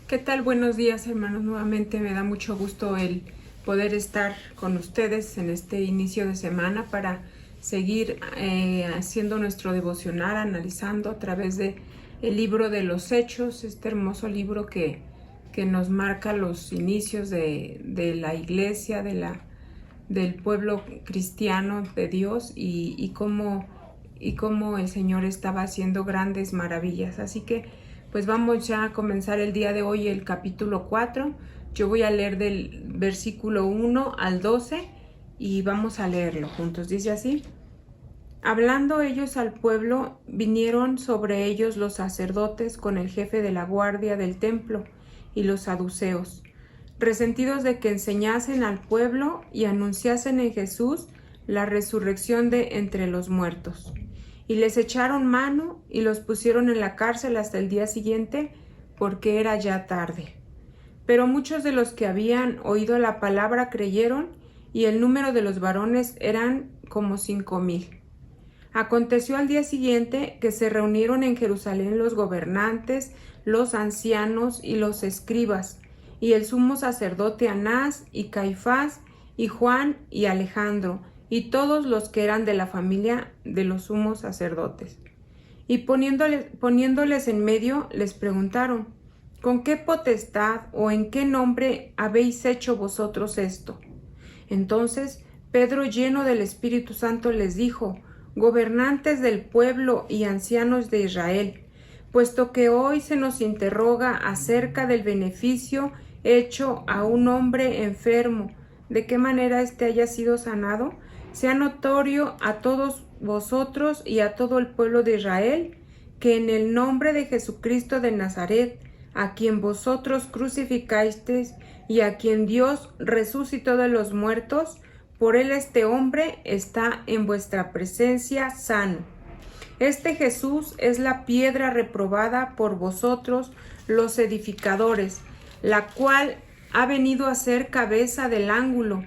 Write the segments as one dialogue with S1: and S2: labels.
S1: ¿Qué tal? Buenos días, hermanos. Nuevamente me da mucho gusto el poder estar con ustedes en este inicio de semana para seguir haciendo nuestro devocional, analizando a través de el libro de los Hechos, este hermoso libro que nos marca los inicios de la iglesia, del pueblo cristiano de Dios y cómo el Señor estaba haciendo grandes maravillas. Así que pues vamos ya a comenzar el día de hoy el capítulo 4. Yo voy a leer del versículo 1 al 12 y vamos a leerlo juntos. Dice así: Hablando ellos al pueblo, vinieron sobre ellos los sacerdotes con el jefe de la guardia del templo y los saduceos, resentidos de que enseñasen al pueblo y anunciasen en Jesús la resurrección de entre los muertos. Y les echaron mano y los pusieron en la cárcel hasta el día siguiente, porque era ya tarde. Pero muchos de los que habían oído la palabra creyeron, y el número de los varones eran como 5,000. Aconteció al día siguiente que se reunieron en Jerusalén los gobernantes, los ancianos y los escribas, y el sumo sacerdote Anás y Caifás, y Juan y Alejandro, y todos los que eran de la familia de los sumos sacerdotes. Y poniéndoles en medio, les preguntaron: ¿Con qué potestad o en qué nombre habéis hecho vosotros esto? Entonces Pedro, lleno del Espíritu Santo, les dijo: Gobernantes del pueblo y ancianos de Israel, puesto que hoy se nos interroga acerca del beneficio hecho a un hombre enfermo, de qué manera éste haya sido sanado, sea notorio a todos vosotros y a todo el pueblo de Israel, que en el nombre de Jesucristo de Nazaret, a quien vosotros crucificasteis y a quien Dios resucitó de los muertos, por él este hombre está en vuestra presencia sano. Este Jesús es la piedra reprobada por vosotros los edificadores, la cual ha venido a ser cabeza del ángulo,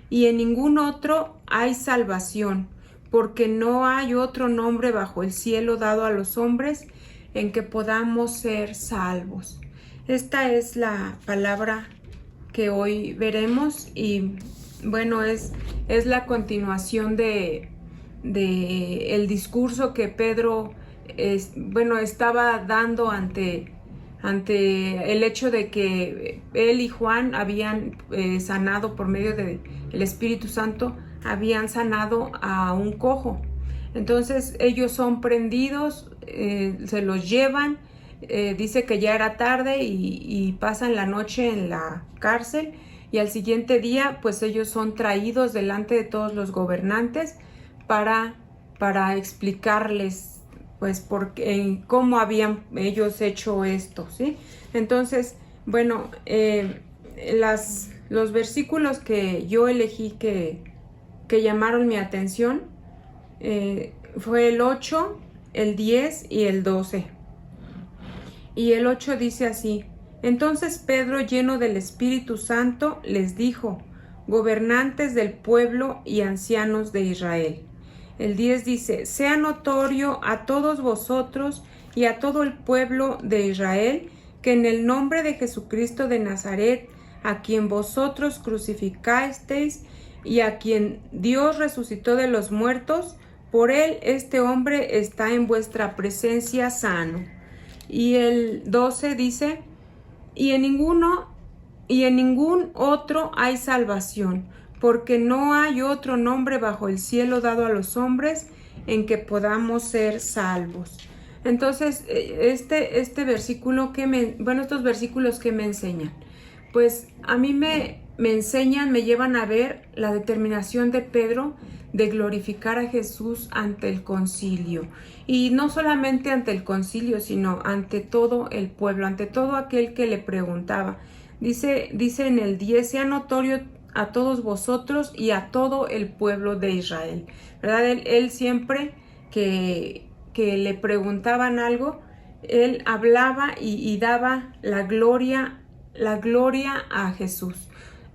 S1: y en ningún otro hay salvación, porque no hay otro nombre bajo el cielo dado a los hombres en que podamos ser salvos. Esta es la palabra que hoy veremos y bueno, es la continuación de el discurso que Pedro estaba dando ante el hecho de que él y Juan habían sanado por medio del Espíritu Santo, habían sanado a un cojo. Entonces ellos son prendidos, se los llevan, dice que ya era tarde y pasan la noche en la cárcel, y al siguiente día pues ellos son traídos delante de todos los gobernantes para explicarles pues cómo habían ellos hecho esto, ¿sí? Entonces, bueno, los versículos que yo elegí que llamaron mi atención fue el 8, el 10 y el 12. Y el 8 dice así: Entonces Pedro, lleno del Espíritu Santo, les dijo: Gobernantes del pueblo y ancianos de Israel. El 10 dice: Sea notorio a todos vosotros y a todo el pueblo de Israel que en el nombre de Jesucristo de Nazaret, a quien vosotros crucificasteis y a quien Dios resucitó de los muertos, por él este hombre está en vuestra presencia sano. Y el 12 dice: y en ningún otro hay salvación, porque no hay otro nombre bajo el cielo dado a los hombres en que podamos ser salvos. Entonces, este versículo estos versículos que me enseñan, pues a mí me enseñan, me llevan a ver la determinación de Pedro de glorificar a Jesús ante el concilio. Y no solamente ante el concilio, sino ante todo el pueblo, ante todo aquel que le preguntaba. Dice en el 10: sea notorio a todos vosotros y a todo el pueblo de Israel. ¿Verdad? Él siempre que le preguntaban algo, él hablaba y daba la gloria a Jesús.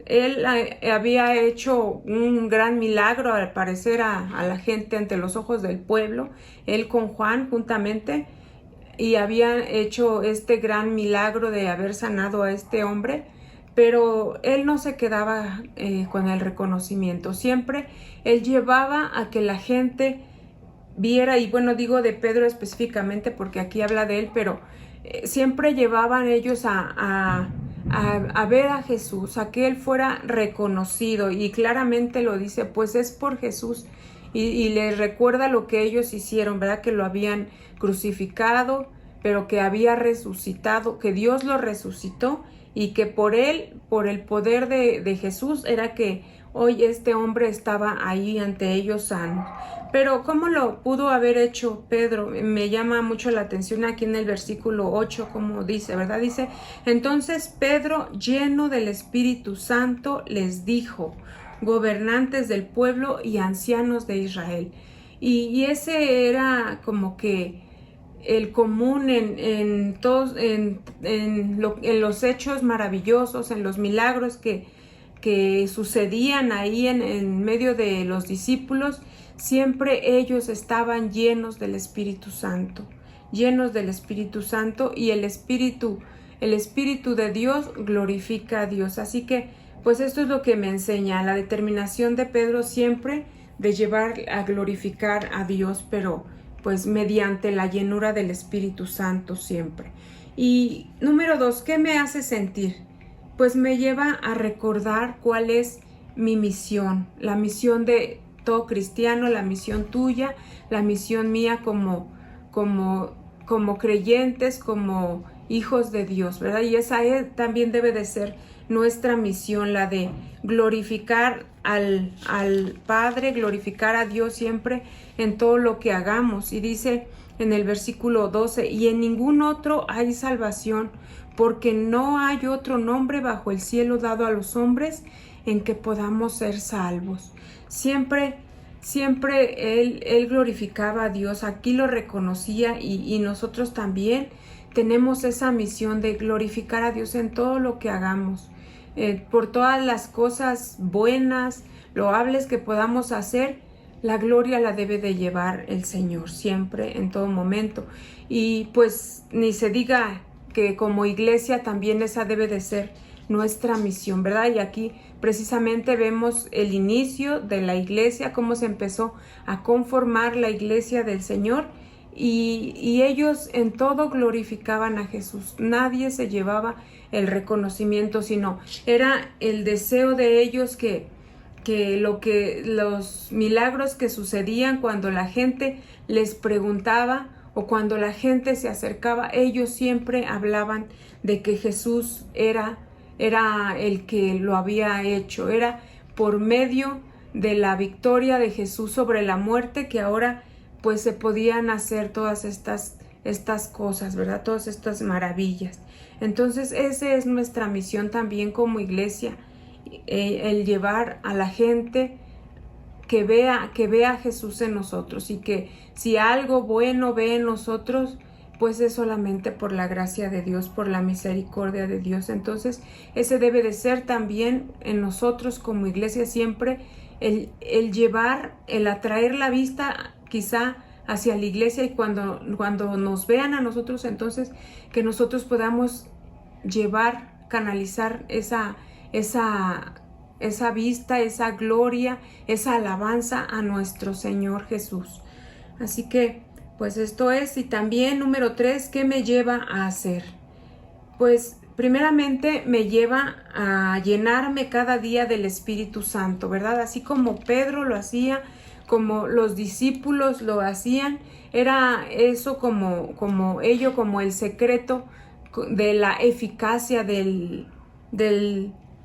S1: Él había hecho un gran milagro al parecer a la gente ante los ojos del pueblo. Él con Juan juntamente y había hecho este gran milagro de haber sanado a este hombre, pero él no se quedaba con el reconocimiento. Siempre él llevaba a que la gente viera, y bueno, digo de Pedro específicamente porque aquí habla de él, pero siempre llevaban ellos a ver a Jesús, a que él fuera reconocido, y claramente lo dice, pues es por Jesús, y les recuerda lo que ellos hicieron, ¿verdad? Que lo habían crucificado, pero que había resucitado, que Dios lo resucitó, y que por él, por el poder de Jesús, era que hoy este hombre estaba ahí ante ellos sano. Pero ¿cómo lo pudo haber hecho Pedro? Me llama mucho la atención aquí en el versículo 8, como dice, ¿verdad? Dice, entonces Pedro, lleno del Espíritu Santo, les dijo, gobernantes del pueblo y ancianos de Israel. Y ese era como que el común en todos, en los hechos maravillosos, en los milagros que sucedían ahí en medio de los discípulos. Siempre ellos estaban llenos del Espíritu Santo, llenos del Espíritu Santo, y el Espíritu de Dios glorifica a Dios. Así que, pues esto es lo que me enseña, la determinación de Pedro siempre de llevar a glorificar a Dios, pero pues mediante la llenura del Espíritu Santo siempre. Y número 2, ¿qué me hace sentir? Pues me lleva a recordar cuál es mi misión, la misión de todo cristiano, la misión tuya, la misión mía como creyentes, como hijos de Dios, ¿verdad? Y esa también debe de ser nuestra misión, la de glorificar al Padre, glorificar a Dios siempre en todo lo que hagamos. Y dice en el versículo 12, y en ningún otro hay salvación, porque no hay otro nombre bajo el cielo dado a los hombres en que podamos ser salvos. Siempre él glorificaba a Dios, aquí lo reconocía, y nosotros también tenemos esa misión de glorificar a Dios en todo lo que hagamos, por todas las cosas buenas, loables que podamos hacer. La gloria la debe de llevar el Señor siempre, en todo momento. Y pues ni se diga que como iglesia también esa debe de ser nuestra misión, ¿verdad? Y aquí precisamente vemos el inicio de la iglesia, cómo se empezó a conformar la iglesia del Señor, y ellos en todo glorificaban a Jesús. Nadie se llevaba el reconocimiento, sino era el deseo de ellos que los milagros que sucedían cuando la gente les preguntaba o cuando la gente se acercaba, ellos siempre hablaban de que Jesús era el que lo había hecho. Era por medio de la victoria de Jesús sobre la muerte que ahora pues se podían hacer todas estas cosas, ¿verdad? Todas estas maravillas. Entonces esa es nuestra misión también como iglesia, el llevar a la gente que vea a Jesús en nosotros, y que si algo bueno ve en nosotros, pues es solamente por la gracia de Dios, por la misericordia de Dios. Entonces ese debe de ser también en nosotros como iglesia siempre el llevar, el atraer la vista quizá hacia la iglesia, y cuando nos vean a nosotros, entonces que nosotros podamos llevar, canalizar esa vista, esa gloria, esa alabanza a nuestro Señor Jesús. Así que pues esto es. Y también número 3, ¿qué me lleva a hacer? Pues primeramente me lleva a llenarme cada día del Espíritu Santo, ¿verdad? Así como Pedro lo hacía, como los discípulos lo hacían, era eso como el secreto de la eficacia del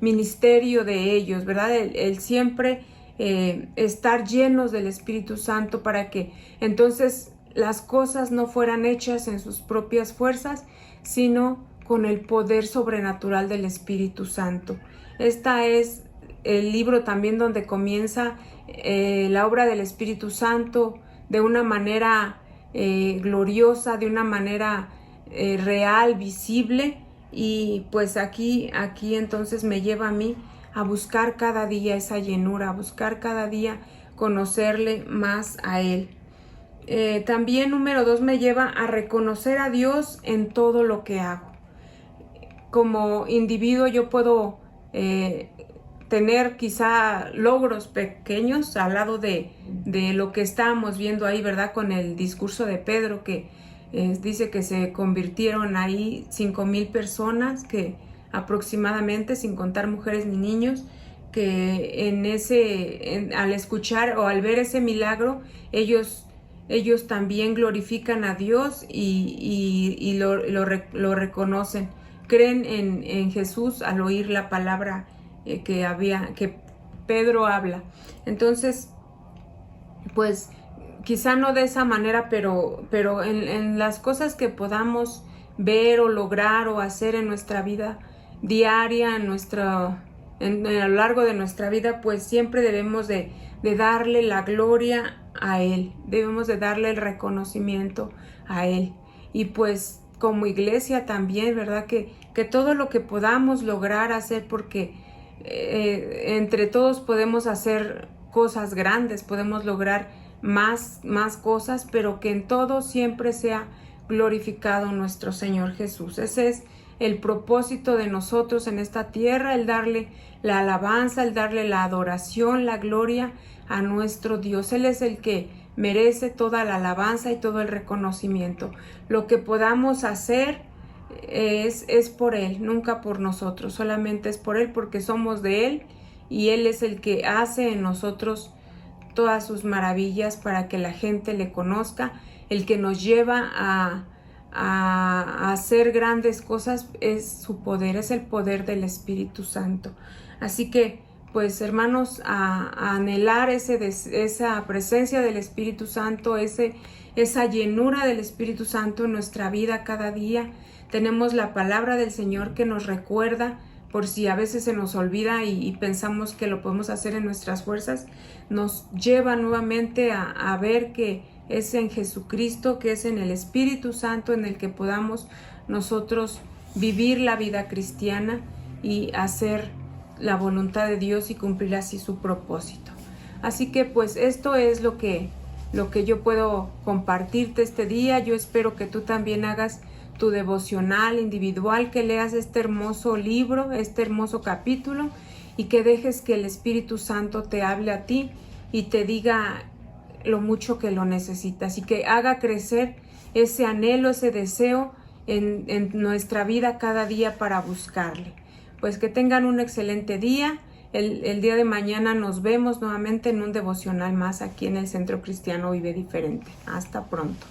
S1: ministerio de ellos, ¿verdad? El siempre estar llenos del Espíritu Santo, para que entonces las cosas no fueran hechas en sus propias fuerzas, sino con el poder sobrenatural del Espíritu Santo. Esta es el libro también donde comienza la obra del Espíritu Santo de una manera gloriosa, de una manera real, visible. Y pues aquí entonces me lleva a mí a buscar cada día esa llenura, a buscar cada día conocerle más a Él. También número 2 me lleva a reconocer a Dios en todo lo que hago. Como individuo yo puedo tener quizá logros pequeños al lado de lo que estábamos viendo ahí, ¿verdad? Con el discurso de Pedro, que dice que se convirtieron ahí 5,000 personas, que aproximadamente, sin contar mujeres ni niños, que al escuchar o al ver ese milagro, ellos también glorifican a Dios y lo reconocen. Creen en Jesús al oír la palabra que Pedro habla. Entonces, pues quizá no de esa manera, pero en las cosas que podamos ver o lograr o hacer en nuestra vida diaria, a lo largo de nuestra vida, pues siempre debemos de darle la gloria a Él, debemos de darle el reconocimiento a Él. Y pues como iglesia también, ¿verdad? Que todo lo que podamos lograr hacer, porque entre todos podemos hacer cosas grandes, podemos lograr más cosas, pero que en todo siempre sea glorificado nuestro Señor Jesús. Ese es el propósito de nosotros en esta tierra, el darle la alabanza, el darle la adoración, la gloria a nuestro Dios. Él es el que merece toda la alabanza y todo el reconocimiento. Lo que podamos hacer es por Él, nunca por nosotros, solamente es por Él, porque somos de Él y Él es el que hace en nosotros todas sus maravillas para que la gente le conozca. El que nos lleva a hacer grandes cosas es su poder, es el poder del Espíritu Santo. Así que, pues hermanos, a anhelar esa presencia del Espíritu Santo, esa llenura del Espíritu Santo en nuestra vida cada día. Tenemos la palabra del Señor que nos recuerda, por si a veces se nos olvida y pensamos que lo podemos hacer en nuestras fuerzas, nos lleva nuevamente a ver que es en Jesucristo, que es en el Espíritu Santo en el que podamos nosotros vivir la vida cristiana y hacer la voluntad de Dios y cumplir así su propósito. Así que pues esto es lo que yo puedo compartirte este día. Yo espero que tú también hagas tu devocional individual, que leas este hermoso libro, este hermoso capítulo, y que dejes que el Espíritu Santo te hable a ti y te diga lo mucho que lo necesitas, y que haga crecer ese anhelo, ese deseo en nuestra vida cada día para buscarle. Pues que tengan un excelente día. El día de mañana nos vemos nuevamente en un devocional más aquí en el Centro Cristiano Vive Diferente. Hasta pronto.